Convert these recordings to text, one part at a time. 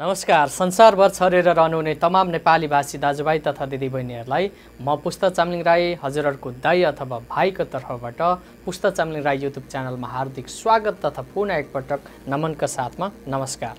नमस्कार। संसारभर छरेर रहनुहुने तमाम नेपाली भाषी दाजुभाइ तथा दिदीबहिनीहरूलाई म पुष्ता चामलिङ राई हजुरहरूको दाइ अथवा भाइको तर्फबाट पुष्ता चामलिङ राई युट्युब च्यानलमा हार्दिक स्वागत तथा पुनः एकपटक नमनका साथमा नमस्कार।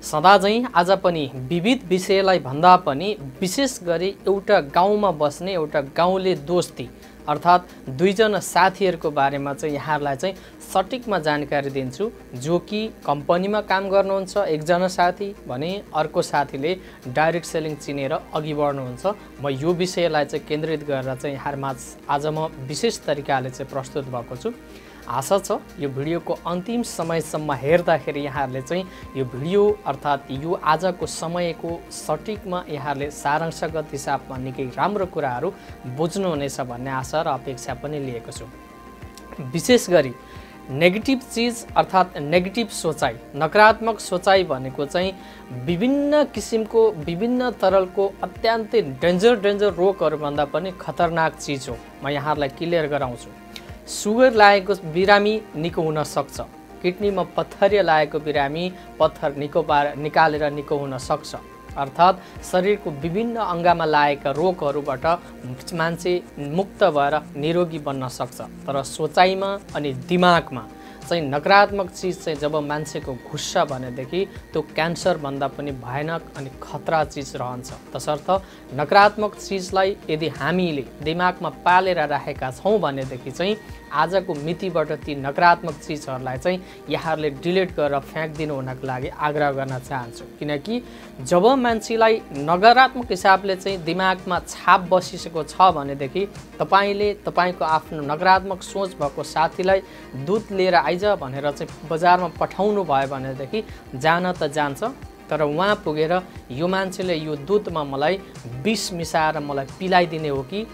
सदा झैं आज पनि विविध विषयलाई भन्दा पनि विशेष गरी एउटा गाउँमा बस्ने एउटा गाउँले दोस्ती अर्थात् दुईजना साथीहरूको बारेमा चाहिँ यहाँहरूलाई चाहिँ सटिकमा जानकारी दिन्छु। जो कि कम्पनीमा काम गर्नुहुन्छ एकजना साथी भने अर्को साथीले डाइरेक्ट सेलिङ चिनेर अघि बढ्नुहुन्छ। म यो विषयलाई चाहिँ केन्द्रित गरेर चाहिँ यहाँहरुमाझ आज म विशेष तरिकाले चाहिँ प्रस्तुत भएको छु। आशा छ यो भिडियोको अन्तिम समयसम्म हेर्दाखेरि यहाँहरूले चाहिँ यो भिडियो अर्थात् यो आजको समयको सटिकमा यहाँहरूले सारांशगत हिसाबमा निकै राम्रो कुराहरू बुझ्नुहुनेछ भन्ने आशा र अपेक्षा पनि लिएको छु। विशेष गरी नेगेटिभ चीज अर्थात् नेगेटिभ सोचाइ, नकारात्मक सोचाइ भनेको चाहिँ विभिन्न किसिमको विभिन्न तरलको अत्यन्तै डेन्जर रोगहरूभन्दा पनि खतरनाक चीज हो। म यहाँहरूलाई क्लियर गराउँछु। सुगर लागेको बिरामी निको हुन सक्छ, किडनीमा पत्थरिया लागेको बिरामी पत्थर निकालेर निको हुन सक्छ। अर्थात् शरीरको विभिन्न अङ्गमा लागेका रोगहरूबाट मान्छे मुक्त भएर निरोगी बन्न सक्छ। तर सोचाइमा अनि दिमागमा चाहिँ नकारात्मक चीज चाहिँ जब मान्छेको घुस्छ भनेदेखि त्यो क्यान्सर भन्दा पनि भयानक अनि खतरा चीज रहन्छ। तसर्थ नकारात्मक चीजलाई यदि हामीले दिमागमा पालेर राखेका छौं भनेदेखि चाहिँ आजको मितिबाट ती नकारात्मक चीजहरूलाई चाहिँ यहाँहरूले डिलिट गरेर फ्याँक्दिनु हुनको लागि आग्रह गर्न चाहन्छु। किनकि जब मान्छेलाई नकारात्मक हिसाबले चाहिँ दिमागमा छाप बसिसकेको छ भनेदेखि तपाईले तपाईको आफ्नो नकारात्मक सोच भएको साथीलाई दूध लिएर आइज भनेर चाहिँ बजारमा पठाउनु भयो भनेदेखि जान त जान्छ, तर वहाँ पुगेर यो मान्छेले यो दूधमा मलाई विष मिसाएर मलाई पिलाइदिने हो कि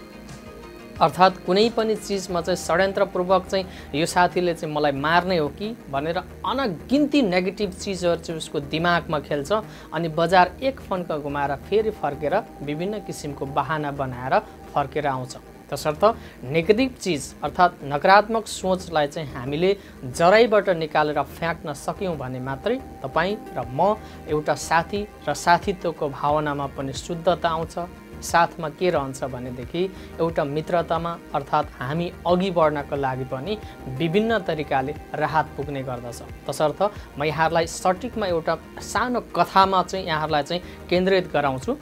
अर्थात् कुनै पनि चीजमा चाहिँ षड्यन्त्रपूर्वक चाहिँ यो साथीले चाहिँ मलाई मार्ने हो कि भनेर अनगिन्ती नेगेटिभ चीजहरू चाहिँ उसको दिमागमा खेल्छ अनि बजार एक फन्का घुमाएर फेरि फर्केर विभिन्न किसिमको बहाना बनाएर फर्केर आउँछ। तसर्थ नेगेटिभ चीज अर्थात् नकारात्मक सोचलाई चाहिँ हामीले जराइबाट निकालेर फ्याँक्न सक्यौं भने मात्रै तपाईं र म एउटा साथी र साथीत्वको भावनामा पनि शुद्धता आउँछ। साथमा के रहन्छ भनेदेखि एउटा मित्रतामा अर्थात् हामी अघि बढ्नको लागि पनि विभिन्न तरिकाले राहत पुग्ने गर्दछ। तसर्थ म यहाँहरूलाई सटिकमा एउटा सानो कथामा चाहिँ यहाँहरूलाई चाहिँ केन्द्रित गराउँछु।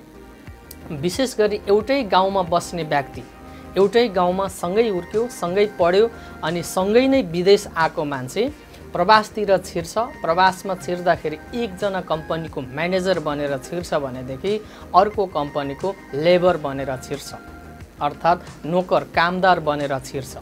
विशेष गरी एउटै गाउँमा बस्ने व्यक्ति एउटै गाउँमा सँगै हुर्क्यो, सँगै पढ्यो अनि सँगै नै विदेश आएको मान्छे प्रवासतिर छिर्छ। प्रवासमा छिर्दाखेरि एकजना कम्पनीको म्यानेजर बनेर छिर्छ भनेदेखि अर्को कम्पनीको लेबर बनेर छिर्छ, अर्थात् नोकर कामदार बनेर छिर्छ।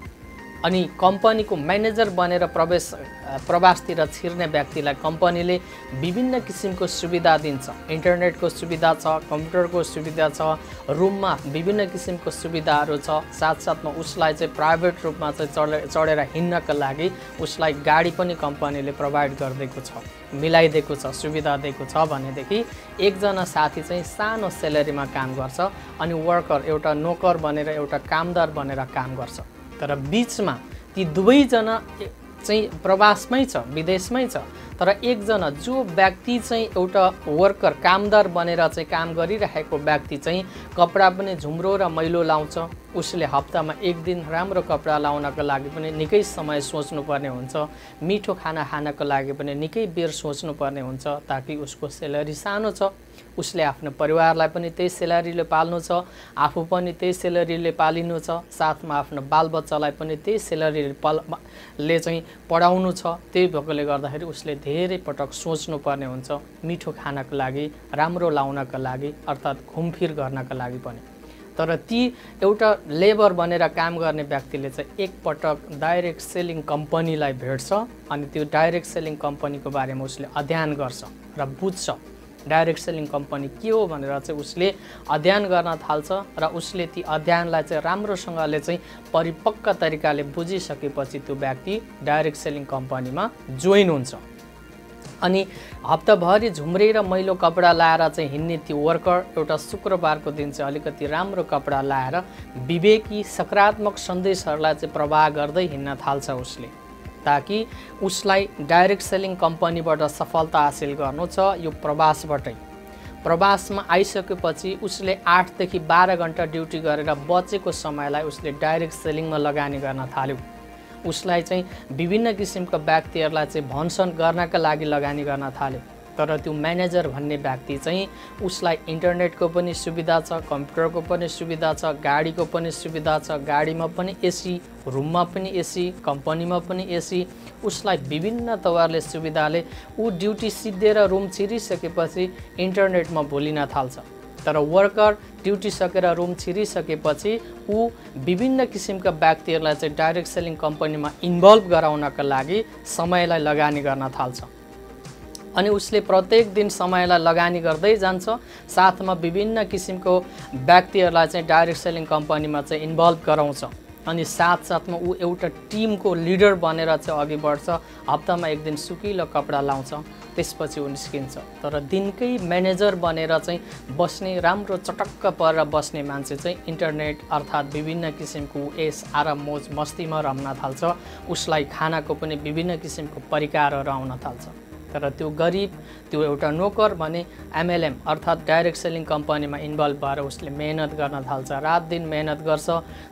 अनि कम्पनीको म्यानेजर बनेर प्रवासतिर छिर्ने व्यक्तिलाई कम्पनीले विभिन्न किसिमको सुविधा दिन्छ। इन्टरनेटको सुविधा छ, कम्प्युटरको सुविधा छ, रुममा विभिन्न किसिमको सुविधाहरू छ। साथसाथमा उसलाई चाहिँ प्राइभेट रूपमा चाहिँ चढेर हिँड्नका लागि उसलाई गाडी पनि कम्पनीले प्रोभाइड गरिदिएको छ, मिलाइदिएको छ, सुविधा दिएको छ भनेदेखि एकजना साथी चाहिँ सानो सेलेरीमा काम गर्छ अनि वर्कर एउटा नोकर बनेर एउटा कामदार बनेर काम गर्छ। तर बीचमा ती दुवैजना चाहिँ प्रवासमै छ, विदेशमै छ। तर एकजना जो व्यक्ति चाहिँ एउटा वर्कर कामदार बनेर चाहिँ काम गरिरहेको व्यक्ति चाहिँ कपडा पनि झुम्रो र मैलो लाउँछ। उसले हप्तामा एक दिन राम्रो कपडा लाउनको लागि पनि निकै समय सोच्नुपर्ने हुन्छ। मिठो खाना खानको लागि पनि निकै बेर सोच्नुपर्ने हुन्छ, ताकि उसको सेलेरी सानो छ। उसले आफ्नो परिवारलाई पनि त्यही सेलेरीले पाल्नु छ, आफू पनि त्यही सेलेरीले पालिनु छ, साथमा आफ्नो बालबच्चालाई पनि त्यही सेलेरीले चाहिँ पढाउनु छ। त्यही भएकोले गर्दाखेरि उसले धेरै पटक सोच्नुपर्ने हुन्छ मिठो खानको लागि, राम्रो लाउनको लागि, अर्थात् घुमफिर गर्नको लागि पनि। तर ती एउटा लेबर बनेर काम गर्ने व्यक्तिले चाहिँ एकपटक डाइरेक्ट सेलिङ कम्पनीलाई भेट्छ अनि त्यो डाइरेक्ट सेलिङ कम्पनीको बारेमा उसले अध्ययन गर्छ र बुझ्छ। डाइरेक्ट सेलिङ कम्पनी के हो भनेर चाहिँ उसले अध्ययन गर्न थाल्छ र उसले ती अध्ययनलाई चाहिँ राम्रोसँगले चाहिँ परिपक्व तरिकाले बुझिसकेपछि त्यो व्यक्ति डाइरेक्ट सेलिङ कम्पनीमा जोइन हुन्छ। अनि हप्ताभरि झुम्रेर मैलो कपडा लाएर चाहिँ हिँड्ने त्यो वर्कर एउटा शुक्रबारको दिन चाहिँ अलिकति राम्रो कपडा लाएर विवेकी सकारात्मक सन्देशहरूलाई चाहिँ प्रवाह गर्दै हिँड्न थाल्छ उसले, ताकि उसलाई डाइरेक्ट सेलिङ कम्पनीबाट सफलता हासिल गर्नु छ यो प्रवासबाटै। प्रवासमा आइसकेपछि उसले 8 देखि 12 घण्टा ड्युटी गरेर बचेको समयलाई उसले डाइरेक्ट सेलिङमा लगानी गर्न थाल्यो। उसलाई चाहिँ विभिन्न किसिमका व्यक्तिहरूलाई चाहिँ भनसन गर्नका लागि लगानी गर्न थाल्यो। तर त्यो म्यानेजर भन्ने व्यक्ति चाहिँ उसलाई इन्टरनेटको पनि सुविधा छ, कम्प्युटरको पनि सुविधा छ, गाडीको पनि सुविधा छ, गाडीमा पनि एसी, रुममा पनि एसी, कम्पनीमा पनि एसी, उसलाई विभिन्न तवरले सुविधाले ऊ ड्युटी सिद्धेर रुम छिरिसकेपछि इन्टरनेटमा भुलिन थाल्छ। तर वर्कर ड्युटी सकेर रुम छिरिसकेपछि ऊ विभिन्न किसिमका व्यक्तिहरूलाई चाहिँ डाइरेक्ट सेलिङ कम्पनीमा इन्भल्भ गराउनका लागि समयलाई लगानी गर्न थाल्छ। अनि उसले प्रत्येक दिन समयलाई लगानी गर्दै जान्छ, साथमा विभिन्न किसिमको व्यक्तिहरूलाई चाहिँ डाइरेक्ट सेलिङ कम्पनीमा चाहिँ इन्भल्भ गराउँछ। अनि साथसाथमा ऊ एउटा टिमको लिडर बनेर चाहिँ अघि बढ्छ। हप्तामा एक दिन सुकिलो कपडा लाउँछ, त्यसपछि ऊ निस्किन्छ। तर दिनकै म्यानेजर बनेर चाहिँ बस्ने, राम्रो चटक्क परेर बस्ने मान्छे चाहिँ इन्टरनेट अर्थात् विभिन्न किसिमको यस आराम मोज मस्तीमा रम्न थाल्छ। उसलाई खानाको पनि विभिन्न किसिमको परिकारहरू आउन थाल्छ। तर त्यो गरिब, त्यो एउटा नोकर भने एमएलएम अर्थात् डाइरेक्ट सेलिङ कम्पनीमा इन्भल्भ भएर उसले मेहनत गर्न थाल्छ, रात दिन मेहनत गर्छ।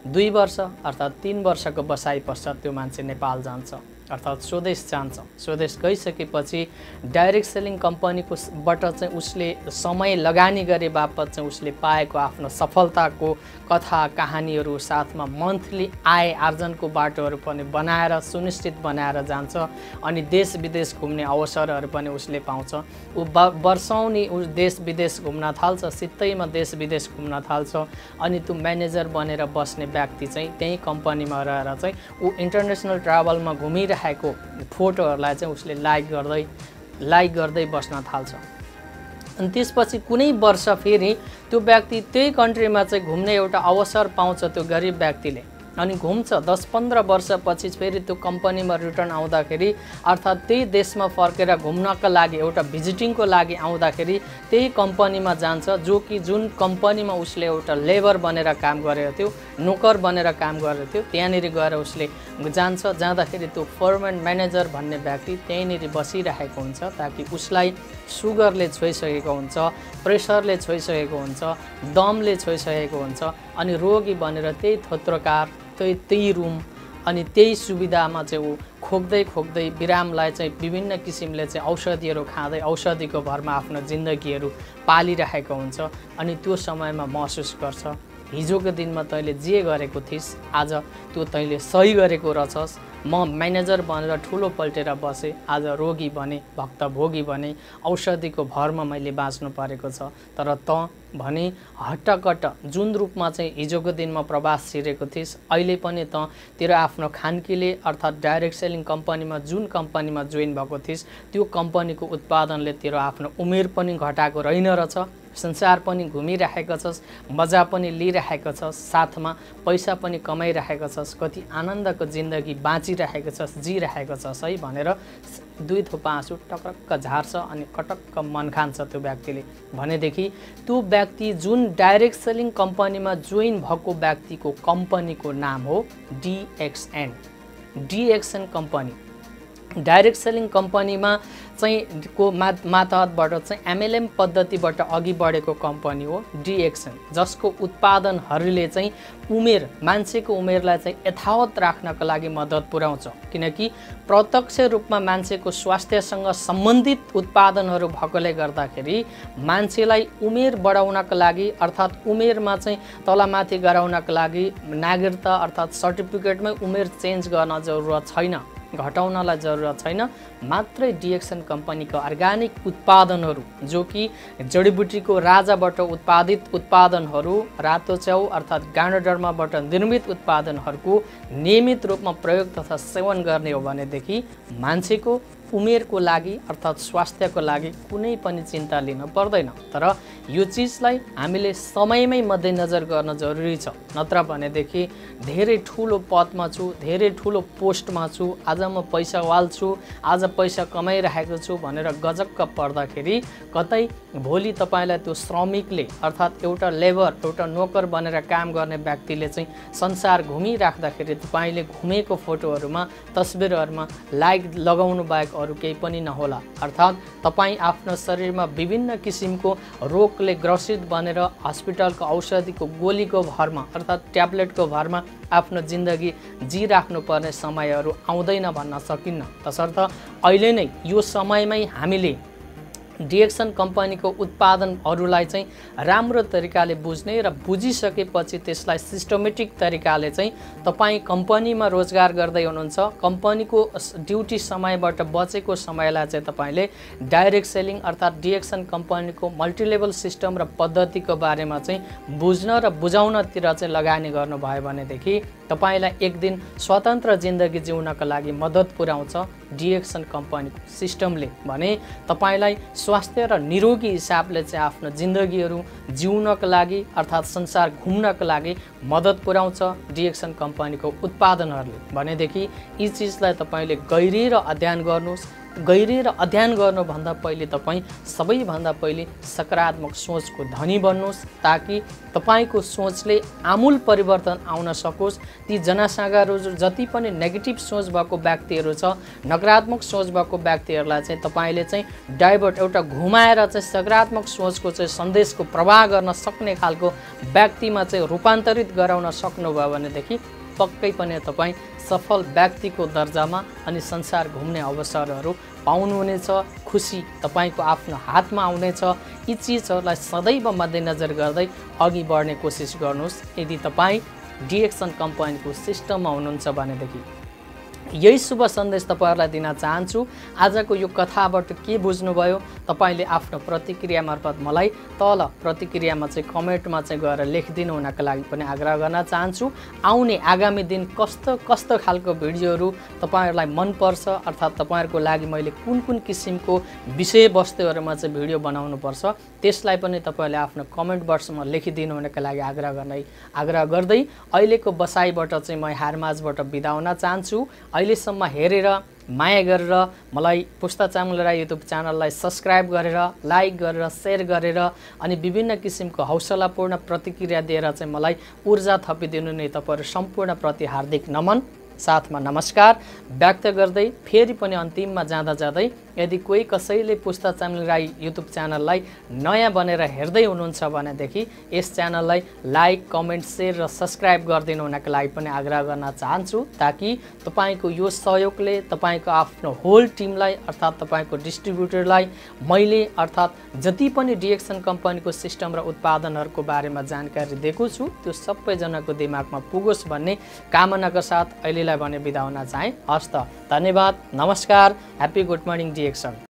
2 वर्ष अर्थात् 3 वर्षको बसाइ पश्चात त्यो मान्छे नेपाल जान्छ अर्थात् स्वदेश जान्छ। स्वदेश गइसकेपछि डाइरेक्ट सेलिङ कम्पनीकोबाट चाहिँ उसले समय लगानी गरे बापत चाहिँ उसले पाएको आफ्नो सफलताको कथा कहानीहरू, साथमा मन्थली आय आर्जनको बाटोहरू पनि बनाएर सुनिश्चित बनाएर जान्छ। अनि देश विदेश घुम्ने अवसरहरू पनि उसले पाउँछ। ऊ वर्षौनी ऊ देश विदेश घुम्न थाल्छ, सित्तैमा देश विदेश घुम्न थाल्छ। अनि त्यो म्यानेजर बनेर बस्ने व्यक्ति चाहिँ त्यही कम्पनीमा रहेर चाहिँ ऊ इन्टरनेसनल ट्राभलमा घुमिरहेको फोटोहरूलाई चाहिँ उसले लाइक गर्दै बस्न थाल्छ। अनि त्यसपछि कुनै वर्ष फेरि त्यो व्यक्ति त्यही कन्ट्रीमा चाहिँ घुम्ने एउटा अवसर पाउँछ त्यो गरिब व्यक्तिले। अनि घुम्छ। 10-15 वर्षपछि फेरि त्यो कम्पनीमा रिटर्न आउँदाखेरि अर्थात् त्यही देशमा फर्केर घुम्नका लागि एउटा भिजिटिङको लागि आउँदाखेरि त्यही कम्पनीमा जान्छ, जुन कम्पनीमा उसले एउटा लेबर बनेर काम गरेको थियो, नोकर बनेर काम गरेको थियो, त्यहाँनिर गएर उसले जान्छ। जाँदाखेरि त्यो फोरम्यान म्यानेजर भन्ने व्यक्ति त्यहीँनिर बसिरहेको हुन्छ, ताकि उसलाई सुगरले छोइसकेको हुन्छ, प्रेसरले छोइसकेको हुन्छ, दमले छोइसकेको हुन्छ। अनि रोगी बनेर त्यही थोत्रोकार, त्यही रुम अनि त्यही सुविधामा चाहिँ ऊ खोक्दै बिरामलाई चाहिँ विभिन्न किसिमले चाहिँ औषधिहरू खाँदै औषधिको भरमा आफ्नो जिन्दगीहरू पालिरहेको हुन्छ। अनि त्यो समयमा महसुस गर्छ, हिजोको दिनमा तैँले जे गरेको थिइस् आज त्यो तैँले सही गरेको रहेछस्। म म्यानेजर बनेर ठुलो पल्टेर बसेँ, आज रोगी बने, भक्तभोगी बने, औषधिको भरमा मैले बाँच्नु परेको छ। तर त भने हट्टकट्ट जुन रूपमा चाहिँ हिजोको दिनमा प्रवास छिरेको थिइस्, अहिले पनि त तेरो आफ्नो खानकीले अर्थात् डाइरेक्ट सेलिङ कम्पनीमा जुन कम्पनीमा जोइन भएको थिइस् त्यो कम्पनीको उत्पादनले तेरो आफ्नो उमेर पनि घटाएको रहेन रहेछ। संसार पनि घुमिरहेको छस्, मजा पनि लिइरहेको छस्, साथमा पैसा पनि कमाइरहेको छस्, कति आनन्दको जिन्दगी बाँचिरहेको छस्, जिरहेको छस् है भनेर 2 थोपा आँसु टक्रक्क झार्छ। अनि कटक्क मन खान्छ त्यो व्यक्तिले। भनेदेखि त्यो व्यक्ति जुन डाइरेक्ट सेलिङ कम्पनीमा जोइन भएको व्यक्तिको कम्पनीको नाम हो डिएक्सएन कम्पनी। डाइरेक्ट सेलिङ कम्पनीमा चाहिँ को मातहतबाट चाहिँ एमएलएम पद्धतिबाट अघि बढेको कम्पनी हो डिएक्सएन, जसको उत्पादनहरूले चाहिँ मान्छेको उमेरलाई चाहिँ यथावत राख्नका लागि मद्दत पुर्याउँछ। किनकि प्रत्यक्ष रूपमा मान्छेको स्वास्थ्यसँग सम्बन्धित उत्पादनहरू भएकोले गर्दाखेरि मान्छेलाई उमेर बढाउनका लागि अर्थात् उमेरमा चाहिँ तलमाथि गराउनका लागि नागरिकता अर्थात् सर्टिफिकेटमै उमेर चेन्ज गर्न जरुरत छैन, घटाउनलाई जरुरत छैन। मात्रै डिएक्सएन कम्पनीको अर्ग्यानिक उत्पादनहरू जो कि जडीबुटीको राजाबाट उत्पादित उत्पादनहरू, रातो च्याउ अर्थात् गान्डोडर्माबाट निर्मित उत्पादनहरूको नियमित रूपमा प्रयोग तथा सेवन गर्ने हो भनेदेखि मान्छेको उमेरको लागि अर्थात् स्वास्थ्यको लागि कुनै पनि चिन्ता लिन पर्दैन। तर यो चिजलाई हामीले समयमै मध्यनजर गर्न जरुरी छ, नत्र भनेदेखि धेरै ठुलो पदमा छु, धेरै ठुलो पोस्टमा छु, आज म पैसावाल छु, आज पैसा कमाइरहेको छु भनेर गजक्क पर्दाखेरि कतै भोलि तपाईलाई त्यो श्रमिकले अर्थात् एउटा लेबर, एउटा नोकर बनेर काम गर्ने व्यक्तिले चाहिँ संसार घुमिराख्दाखेरि तपाईले घुमेको फोटोहरूमा, तस्बिरहरूमा लाइक लगाउनु बाहेक अरू केही पनि नहोला। अर्थात् तपाईँ आफ्नो शरीरमा विभिन्न किसिमको रोगले ग्रसित बनेर हस्पिटलको औषधिको गोलीको भरमा अर्थात् ट्याब्लेटको भरमा आफ्नो जिन्दगी जिराख्नुपर्ने समयहरू आउँदैन भन्न सकिन्न। तसर्थ अहिले नै यो समयमै हामीले डिएक्सन कम्पनीको उत्पादनहरूलाई चाहिँ राम्रो तरिकाले बुझ्ने र बुझिसकेपछि त्यसलाई सिस्टमेटिक तरिकाले चाहिँ तपाईँ कम्पनीमा रोजगार गर्दै हुनुहुन्छ, कम्पनीको ड्युटी समयबाट बचेको समयलाई चाहिँ तपाईँले डाइरेक्ट सेलिङ अर्थात् डिएक्सन कम्पनीको मल्टिलेभल सिस्टम र पद्धतिको बारेमा चाहिँ बुझ्न र बुझाउनतिर चाहिँ लगानी गर्नुभयो भनेदेखि तपाईलाई एक दिन स्वतन्त्र जिन्दगी जिउनका लागि मद्दत पुर्याउँछ डिएक्सन कम्पनीको सिस्टमले। भने तपाईलाई स्वास्थ्य र निरोगी हिसाबले चाहिँ आफ्नो जिन्दगीहरू जिउनका लागि अर्थात् संसार घुम्नका लागि मद्दत पुर्याउँछ डिएक्सन कम्पनीको उत्पादनहरूले। भनेदेखि यी चिजलाई तपाईले गहिरिएर अध्ययन गर्नुहोस्। गहिरिएर अध्ययन गर्नुभन्दा पहिले तपाईँ सबैभन्दा पहिले सकारात्मक सोचको धनी बन्नुहोस् ताकि तपाईको सोचले आमूल परिवर्तन आउन सकोस्। ती जनसागरहरू जति पनि नेगेटिभ सोच भएको व्यक्तिहरू छ, नकारात्मक सोच भएको व्यक्तिहरूलाई चाहिँ तपाईले चाहिँ डाइभर्ट एउटा घुमाएर चाहिँ सकारात्मक सोचको चाहिँ सन्देशको प्रवाह गर्न सक्ने खालको व्यक्तिमा चाहिँ रूपान्तरित गराउन सक्नुभयो भनेदेखि पक्कै पनि तपाईँ सफल व्यक्तिको दर्जामा अनि संसार घुम्ने अवसरहरू पाउनुहुनेछ। खुसी तपाईको आफ्नो हातमा आउनेछ। यी चिजहरूलाई सदैव मध्यनजर गर्दै अघि बढ्ने कोसिस गर्नुहोस्। यदि तपाईँ डिएक्सन कम्पनीको सिस्टममा हुनुहुन्छ भनेदेखि यही शुभ सन्देश तपाईहरुलाई दिन चाहन्छु। आजको यो कथाबाट के बुझ्नुभयो तपाईले आफ्नो प्रतिक्रिया मार्फत मलाई तल प्रतिक्रियामा चाहिँ कमेन्टमा चाहिँ गएर लेखिदिनु हुनका लागि पनि आग्रह गर्न चाहन्छु। आउने आगामी दिन कस्तो खालको भिडियोहरू तपाईहरुलाई मन पर्छ अर्थात् तपाईहरुको लागि मैले कुन किसिमको विषयवस्तुहरुमा चाहिँ भिडियो बनाउनु पर्छ त्यसलाई पनि तपाईले आफ्नो कमेन्ट बक्समा लेखिदिनु हुनका लागि आग्रह गर्दै अहिलेको बसाइबाट चाहिँ म हारमाजबाट बिदा हुन चाहन्छु। अहिलेसम्म हेरेर माया गरेर मलाई पुस्ता चामल राई युट्युब च्यानललाई सब्स्क्राइब गरेर लाइक गरेर शेयर गरेर अनि विभिन्न किसिमको हौसलापूर्ण प्रतिक्रिया दिएर चाहिँ मलाई ऊर्जा थपिदिनु नै तपाईहरु सम्पूर्ण प्रति हार्दिक नमन साथमा नमस्कार व्यक्त गर्दै फेरि पनि अन्तिममा जाँदै यदि कोही कसैले पुस्ता चामल राई युट्युब च्यानललाई नयाँ बनेर हेर्दै हुनुहुन्छ भनेदेखि यस च्यानललाई लाइक कमेन्ट शेयर र सब्स्क्राइब गरिदिनु हुनका लागि पनि आग्रह गर्न चाहन्छु ताकि तपाईको यो सहयोगले तपाईको आफ्नो होल टिमलाई अर्थात् तपाईको डिस्ट्रिब्युटरलाई मैले अर्थात् जति पनि डिएक्सन कम्पनीको सिस्टम र उत्पादनहरूको बारेमा जानकारी दिएको छु त्यो सबैजनाको दिमागमा पुगोस् भन्ने कामनाका साथ अहिलेलाई भने बिदा हुन चाहे। हस्त धन्यवाद नमस्कार ह्यापी गुड मर्निङ डिएक्सन।